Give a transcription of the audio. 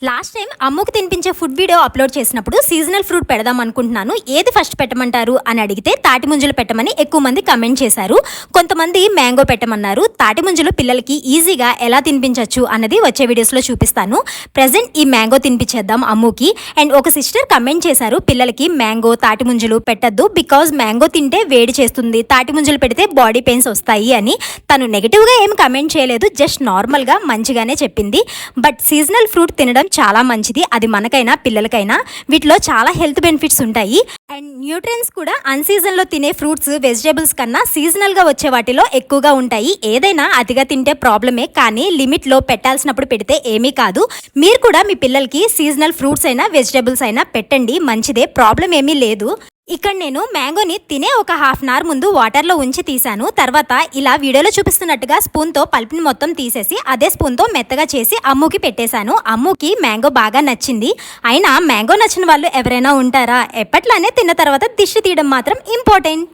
Last time అమ్ముకు తినిపించే food video upload చేసినప్పుడు సీజనల్ ఫ్రూట్ పెడదాం అనుకుంటున్నాను, ఏది ఫస్ట్ పెట్టమంటారు అని అడిగితే తాటి ముంజలు పెట్టమని ఎక్కువ మంది కమెంట్ చేశారు. కొంతమంది మ్యాంగో పెట్టమన్నారు. తాటి ముంజలు పిల్లలకి ఈజీగా ఎలా తినిపించవచ్చు అన్నది వచ్చే వీడియోస్లో చూపిస్తాను. ప్రెజెంట్ ఈ మ్యాంగో తినిపించేద్దాం అమ్ముకి. అండ్ ఒక సిస్టర్ కమెంట్ చేశారు, పిల్లలకి మ్యాంగో తాటి ముంజలు పెట్టద్దు, బికాజ్ మ్యాంగో తింటే వేడి చేస్తుంది, తాటి ముంజలు పెడితే బాడీ పెయిన్స్ వస్తాయి అని. తను నెగిటివ్గా ఏం కమెంట్ చేయలేదు, జస్ట్ నార్మల్గా మంచిగానే చెప్పింది. బట్ సీజనల్ ఫ్రూట్ తినడం చాలా మంచిది, అది మనకైనా పిల్లలకైనా. వీటిలో చాలా హెల్త్ బెనిఫిట్స్ ఉంటాయి. అండ్ న్యూట్రియన్స్ కూడా అన్ సీజన్లో తినే ఫ్రూట్స్ వెజిటేబుల్స్ కన్నా సీజనల్గా వచ్చే వాటిలో ఎక్కువగా ఉంటాయి. ఏదైనా అతిగా తింటే ప్రాబ్లమే, కానీ లిమిట్లో పెట్టాల్సినప్పుడు పెడితే ఏమీ కాదు. మీరు కూడా మీ పిల్లలకి సీజనల్ ఫ్రూట్స్ అయినా వెజిటేబుల్స్ అయినా పెట్టండి, మంచిదే, ప్రాబ్లం ఏమీ లేదు. ఇక్కడ నేను మ్యాంగోని తినే ఒక హాఫ్ అన్ అవర్ ముందు వాటర్లో ఉంచి తీసాను. తర్వాత ఇలా వీడియోలో చూపిస్తున్నట్టుగా స్పూన్తో పల్ప్ని మొత్తం తీసేసి అదే స్పూన్తో మెత్తగా చేసి అమ్ముకి పెట్టేశాను. అమ్ముకి మ్యాంగో బాగా నచ్చింది. అయినా మ్యాంగో నచ్చిన వాళ్ళు ఎవరైనా ఉంటారా? ఎప్పట్లానే తిన్న తర్వాత దిష్టి తీయడం మాత్రం ఇంపార్టెంట్.